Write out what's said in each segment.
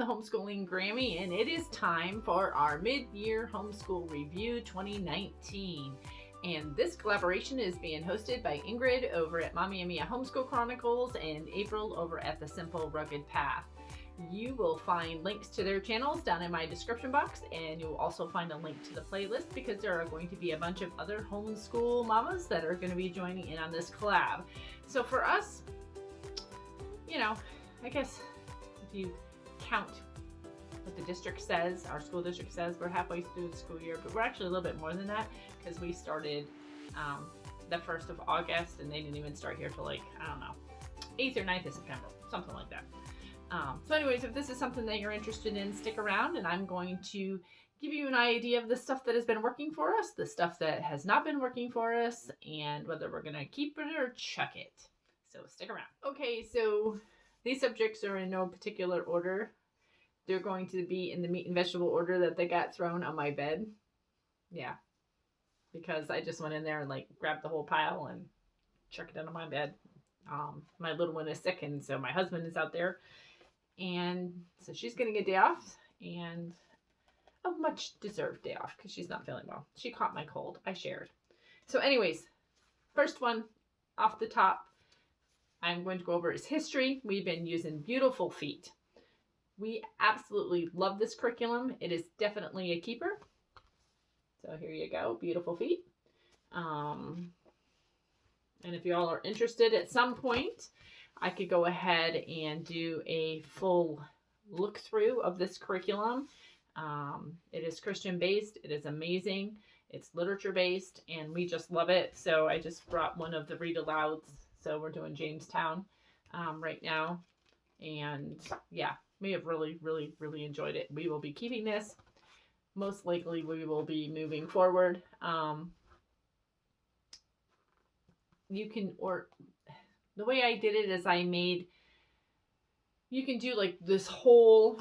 Homeschooling Grammy, and it is time for our mid-year homeschool review 2019. And this collaboration is being hosted by Ingrid over at Mommy and Mia Homeschool Chronicles and April over at The Simple Rugged Path. You will find links to their channels down in my description box, and you'll also find a link to the playlist because there are going to be a bunch of other homeschool mamas that are going to be joining in on this collab. So for us, you know, I guess if you count what the district says, our school district says, we're halfway through the school year, but we're actually a little bit more than that because we started the 1st of August and they didn't even start here till like, I don't know, 8th or 9th of September, something like that. So anyways, if this is something that you're interested in, stick around and I'm going to give you an idea of the stuff that has been working for us, the stuff that has not been working for us, and whether we're going to keep it or chuck it. So stick around. Okay, so these subjects are in no particular order. They're going to be in the meat and vegetable order that they got thrown on my bed. Yeah, because I just went in there and like grabbed the whole pile and chucked it on my bed. My little one is sick, and so my husband is out there. And so she's getting a day off, and a much deserved day off because she's not feeling well. She caught my cold. I shared. So anyways, first one off the top I'm going to go over is history. We've been using Beautiful Feet. We absolutely love this curriculum. It is definitely a keeper. So here you go, Beautiful Feet. And if you all are interested at some point, I could go ahead and do a full look through of this curriculum. It is Christian based. It is amazing. It's literature based and we just love it. So I just brought one of the read alouds. So we're doing Jamestown right now. And yeah, we have really, really, really enjoyed it. We will be keeping this. Most likely we will be moving forward. You can, or the way I did it is I made, you can do like this whole,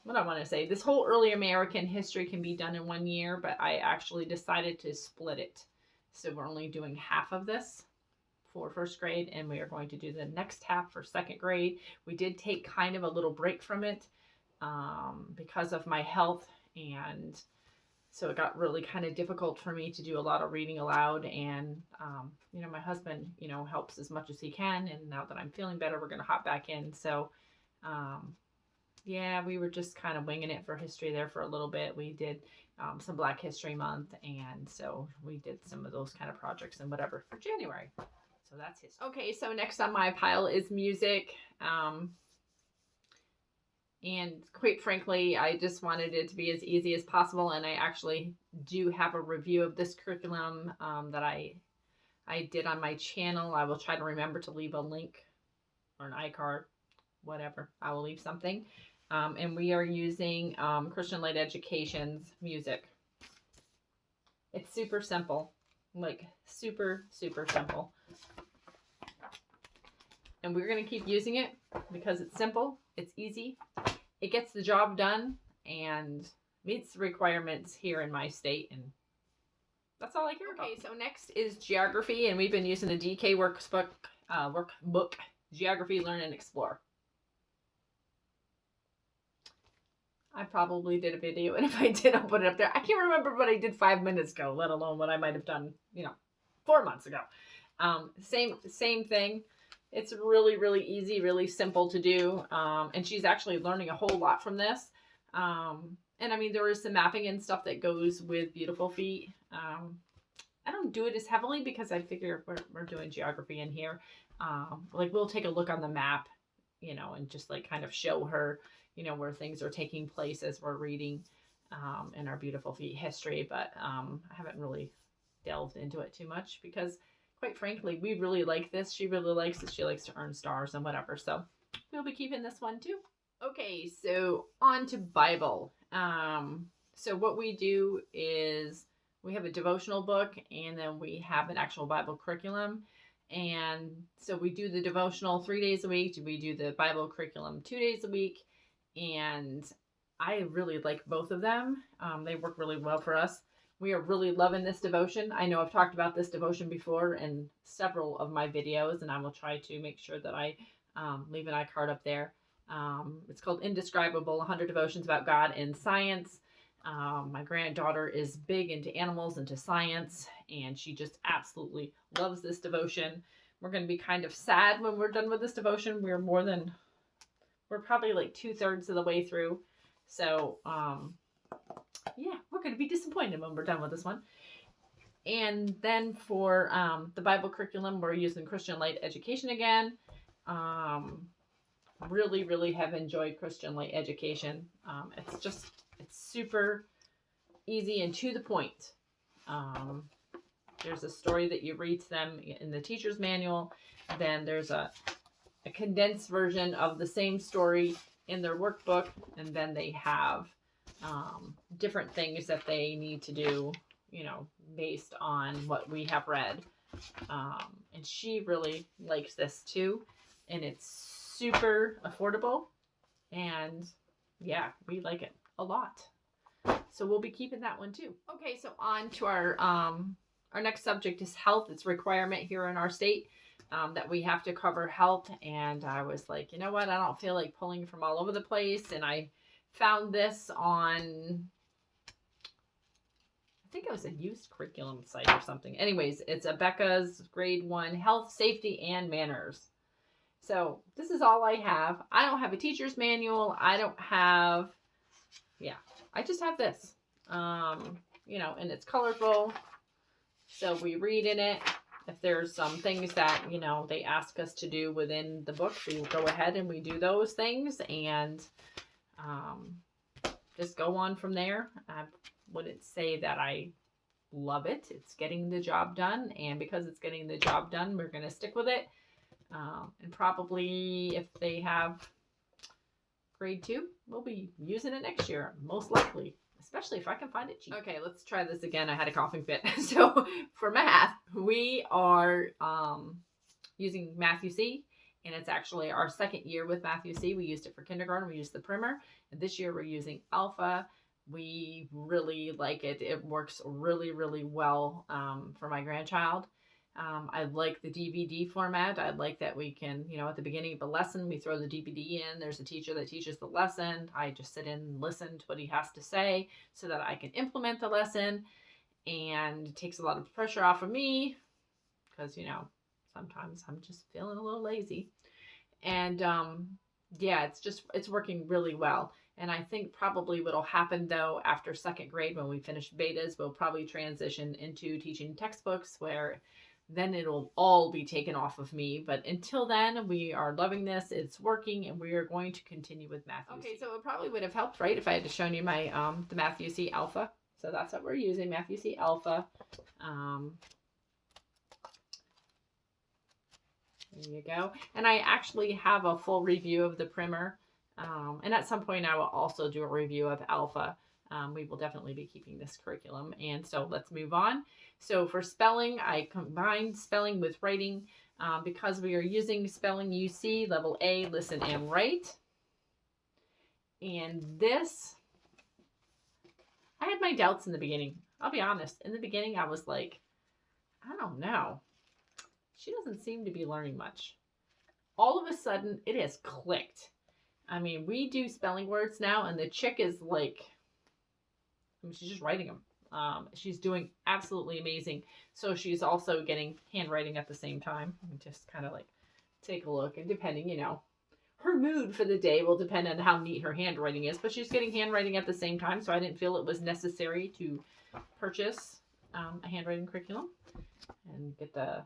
what I want to say, this whole early American history can be done in 1 year, but I actually decided to split it. So we're only doing half of this for 1st grade, and we are going to do the next half for 2nd grade. We did take kind of a little break from it because of my health, and so it got really kind of difficult for me to do a lot of reading aloud, and you know, my husband, you know, helps as much as he can, and now that I'm feeling better, we're going to hop back in. So yeah, we were just kind of winging it for history there for a little bit. We did some Black History Month, and so we did some of those kind of projects and whatever for January. So that's history. Okay, so next on my pile is music. And quite frankly, I just wanted it to be as easy as possible. And I actually do have a review of this curriculum that I did on my channel. I will try to remember to leave a link or an iCard, whatever. I will leave something. And we are using Christian Light Education's music. It's super simple, like super, super simple. And we're going to keep using it because it's simple, it's easy, it gets the job done, and meets the requirements here in my state, and that's all I care about. Okay, so next is geography, and we've been using the DK workbook, Geography, Learn, and Explore. I probably did a video, and if I did, I'll put it up there. I can't remember what I did 5 minutes ago, let alone what I might have done, you know, 4 months ago. Same thing. It's really, really easy, really simple to do. And she's actually learning a whole lot from this. And I mean, there is some mapping and stuff that goes with Beautiful Feet. I don't do it as heavily because I figure we're doing geography in here. Like we'll take a look on the map, you know, and just like kind of show her, you know, where things are taking place as we're reading in our Beautiful Feet history. But I haven't really delved into it too much because quite frankly, we really like this. She really likes it. She likes to earn stars and whatever. So we'll be keeping this one too. Okay, so on to Bible. So what we do is we have a devotional book and then we have an actual Bible curriculum. And so we do the devotional 3 days a week. We do the Bible curriculum 2 days a week. And I really like both of them. They work really well for us. We are really loving this devotion. I know I've talked about this devotion before in several of my videos, and I will try to make sure that I leave an iCard up there. It's called Indescribable, 100 Devotions About God and Science. My granddaughter is big into animals, into science, and she just absolutely loves this devotion. We're going to be kind of sad when we're done with this devotion. We're probably like 2/3 of the way through. So, yeah, we're going to be disappointed when we're done with this one. And then for the Bible curriculum, we're using Christian Light Education again. Really, really have enjoyed Christian Light Education. It's super easy and to the point. There's a story that you read to them in the teacher's manual. Then there's a condensed version of the same story in their workbook. And then they have different things that they need to do, based on what we have read. And she really likes this too. And it's super affordable. And yeah, we like it a lot. So we'll be keeping that one too. Okay, so on to our next subject is health. It's a requirement here in our state that we have to cover health. And I was like, you know what? I don't feel like pulling from all over the place. And I found this on, I think it was a used curriculum site or something. Anyways, it's Becca's grade 1 health, safety, and manners. So this is all I have. I don't have a teacher's manual. I don't have, I just have this, and it's colorful. So we read in it. If there's some things that, they ask us to do within the book, we go ahead and we do those things and just go on from there. I wouldn't say that I love it. It's getting the job done. And because it's getting the job done, we're going to stick with it. And probably if they have grade 2, we'll be using it next year, most likely, especially if I can find it cheap. Okay, let's try this again. I had a coughing fit. So for math, we are using Math UC, and it's actually our second year with Math UC. We used it for kindergarten. We used the primer, and this year we're using Alpha. We really like it. It works really, really well for my grandchild. I like the DVD format. I like that we can, at the beginning of a lesson, we throw the DVD in. There's a teacher that teaches the lesson. I just sit in and listen to what he has to say so that I can implement the lesson. And it takes a lot of pressure off of me because, sometimes I'm just feeling a little lazy. And yeah, it's working really well. And I think probably what'll happen though after second grade when we finish betas, we'll probably transition into teaching textbooks where then it'll all be taken off of me. But until then, we are loving this. It's working, and we are going to continue with Math UC. Okay, so it probably would have helped, right, if I had shown you my the Math UC Alpha. So that's what we're using, Math UC Alpha. There you go. And I actually have a full review of the primer. And at some point, I will also do a review of Alpha. We will definitely be keeping this curriculum. And so let's move on. So for spelling, I combined spelling with writing because we are using Spelling UC Level A, Listen and Write. And this, I had my doubts in the beginning. I'll be honest. In the beginning, I was like, I don't know. She doesn't seem to be learning much. All of a sudden, it has clicked. I mean, we do spelling words now, and the chick is like, she's just writing them. She's doing absolutely amazing. So she's also getting handwriting at the same time. Just kind of like take a look, and depending, her mood for the day will depend on how neat her handwriting is, but she's getting handwriting at the same time. So I didn't feel it was necessary to purchase a handwriting curriculum and get the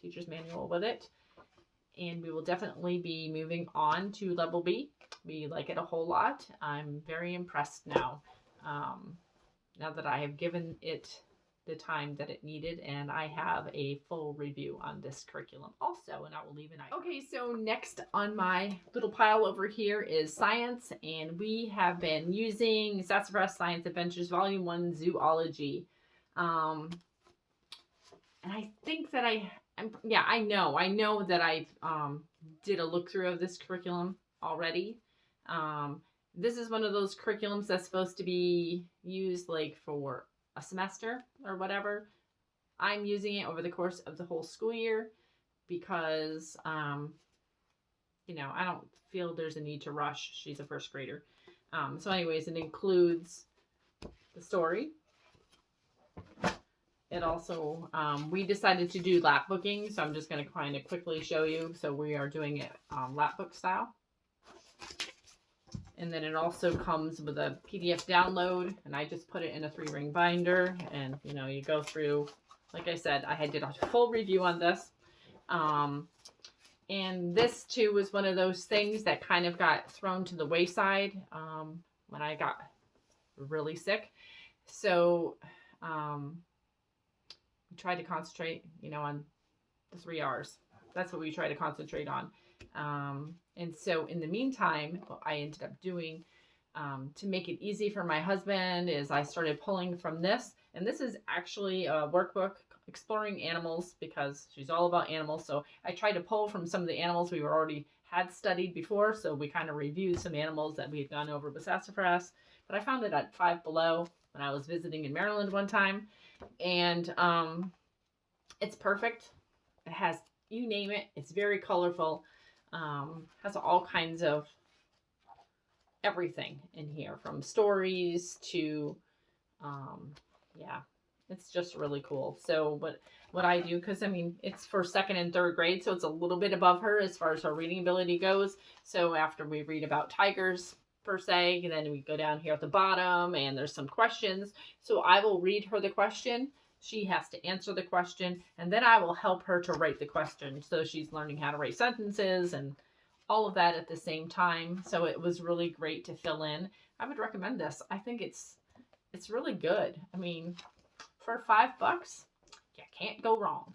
teacher's manual with it. And we will definitely be moving on to Level B. We like it a whole lot. I'm very impressed now. Now that I have given it the time that it needed, and I have a full review on this curriculum also, and I will leave an icon. Okay, so next on my little pile over here is science, and we have been using Sassafras Science Adventures Volume 1 Zoology. And I think that I yeah, I know that I've did a look through of this curriculum already. This is one of those curriculums that's supposed to be used like for a semester or whatever. I'm using it over the course of the whole school year because I don't feel there's a need to rush. She's a first grader. So anyways, it includes the story. It also, we decided to do lap booking, so I'm just going to kind of quickly show you. So we are doing it lap book style. And then it also comes with a PDF download, and I just put it in a 3-ring binder. And, you go through, like I said, I did a full review on this. And this, too, was one of those things that kind of got thrown to the wayside when I got really sick. So we tried to concentrate, on the 3 R's. That's what we try to concentrate on. And so in the meantime, what I ended up doing to make it easy for my husband is I started pulling from this. And this is actually a workbook, Exploring Animals, because she's all about animals. So I tried to pull from some of the animals we already had studied before. So we kind of reviewed some animals that we had gone over with sassafras. But I found it at Five Below when I was visiting in Maryland one time. And it's perfect. It has, you name it. It's very colorful. Has all kinds of everything in here, from stories to, yeah, it's just really cool. So what I do, because it's for 2nd and 3rd grade, so it's a little bit above her as far as her reading ability goes. So after we read about tigers per se, and then we go down here at the bottom and there's some questions. So I will read her the question. She has to answer the question, and then I will help her to write the question. So she's learning how to write sentences and all of that at the same time. So it was really great to fill in. I would recommend this. I think it's really good. For $5, you can't go wrong.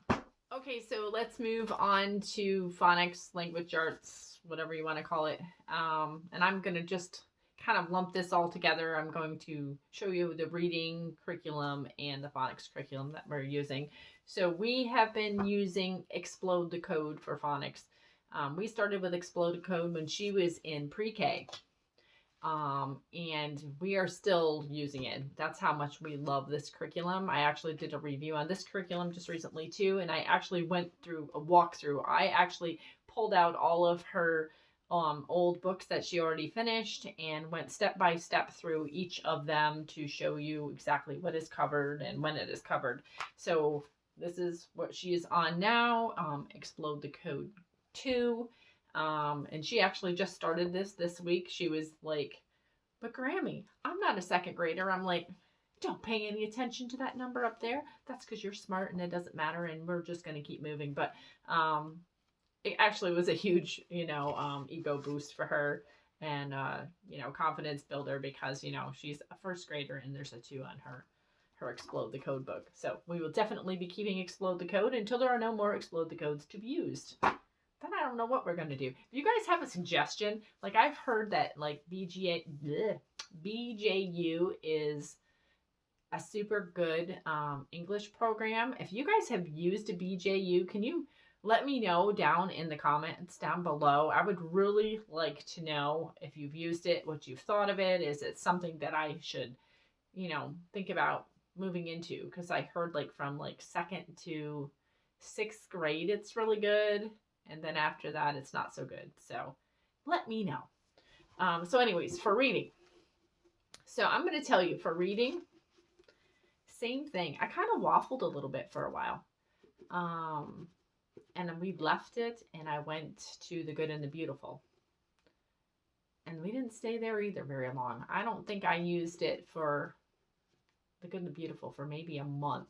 Okay, so let's move on to phonics, language arts, whatever you want to call it. And I'm going to just kind of lump this all together. I'm going to show you the reading curriculum and the phonics curriculum that we're using. So we have been using Explode the Code for phonics. We started with Explode the Code when she was in pre-K. And we are still using it. That's how much we love this curriculum. I actually did a review on this curriculum just recently too, and I actually went through a walkthrough. I actually pulled out all of her old books that she already finished and went step by step through each of them to show you exactly what is covered and when it is covered. So this is what she is on now, Explode the Code 2. And she actually just started this week. She was like, but Grammy, I'm not a 2nd grader. I'm like, don't pay any attention to that number up there. That's because you're smart and it doesn't matter, and we're just going to keep moving. But it actually was a huge, ego boost for her and, confidence builder because, she's a 1st grader and there's a 2 on her Explode the Code book. So we will definitely be keeping Explode the Code until there are no more Explode the Codes to be used. Then I don't know what we're going to do. If you guys have a suggestion, like I've heard that like BJU is a super good English program. If you guys have used a BJU, can you let me know down in the comments down below? I would really like to know if you've used it, what you've thought of it. Is it something that I should, think about moving into? Because I heard like from like 2nd to 6th grade, it's really good. And then after that, it's not so good. So let me know. So anyways, for reading. So I'm going to tell you for reading, same thing. I kind of waffled a little bit for a while. And we left it and I went to The Good and the Beautiful. And we didn't stay there either very long. I don't think I used it for The Good and the Beautiful for maybe a month.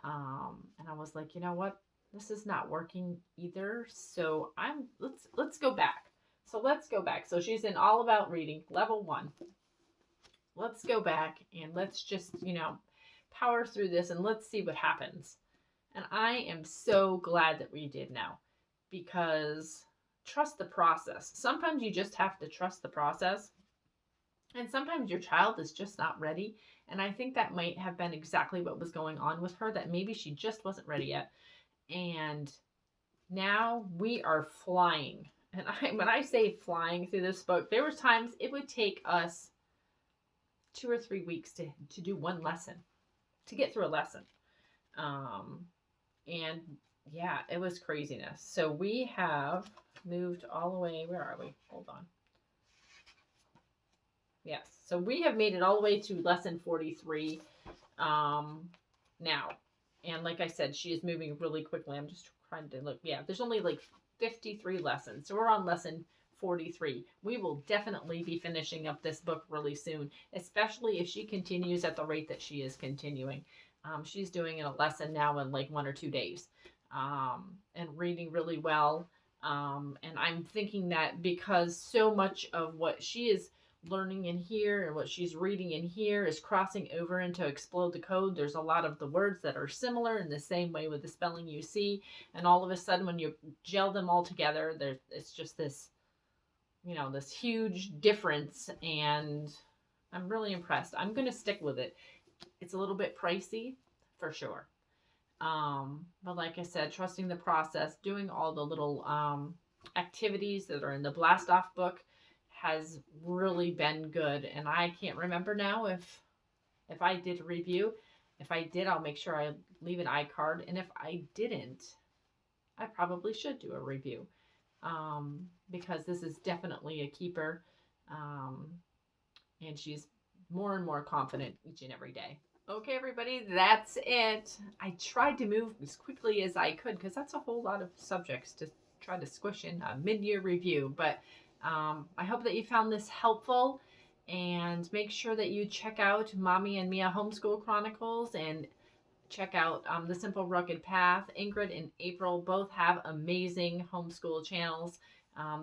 And I was like, you know what? This is not working either. So let's go back. So let's go back. So she's in All About Reading, level 1. Let's go back and let's just, power through this and let's see what happens. And I am so glad that we did now, because trust the process. Sometimes you just have to trust the process. And sometimes your child is just not ready. And I think that might have been exactly what was going on with her, that maybe she just wasn't ready yet. And now we are flying. And when I say flying through this book, there was times it would take us 2 or 3 weeks to do one lesson, to get through a lesson. And yeah, it was craziness. So we have moved all the way. Where are we? Hold on. Yes. So we have made it all the way to lesson 43 now. And like I said, she is moving really quickly. I'm just trying to look. Yeah, there's only like 53 lessons. So we're on lesson 43. We will definitely be finishing up this book really soon, especially if she continues at the rate that she is continuing. She's doing a lesson now in like 1 or 2 days, and reading really well. And I'm thinking that because so much of what she is learning in here and what she's reading in here is crossing over into Explode the Code, there's a lot of the words that are similar in the same way with the spelling you see. And all of a sudden, when you gel them all together, it's just this, this huge difference. And I'm really impressed. I'm going to stick with it. It's a little bit pricey for sure. But like I said, trusting the process, doing all the little activities that are in the Blast Off book has really been good. And I can't remember now if I did a review. If I did, I'll make sure I leave an iCard. And if I didn't, I probably should do a review, because this is definitely a keeper. And she's more and more confident each and every day. Okay, everybody, that's it. I tried to move as quickly as I could because that's a whole lot of subjects to try to squish in a mid-year review. But I hope that you found this helpful, and make sure that you check out Mommy and Mia Homeschool Chronicles and check out The Simple Rugged Path. Ingrid and April both have amazing homeschool channels.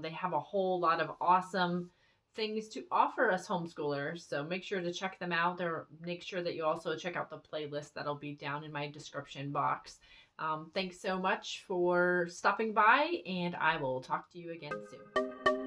They have a whole lot of awesome things to offer us homeschoolers, so make sure to check them out there. Make sure that you also check out the playlist that'll be down in my description box. Thanks so much for stopping by, and I will talk to you again soon.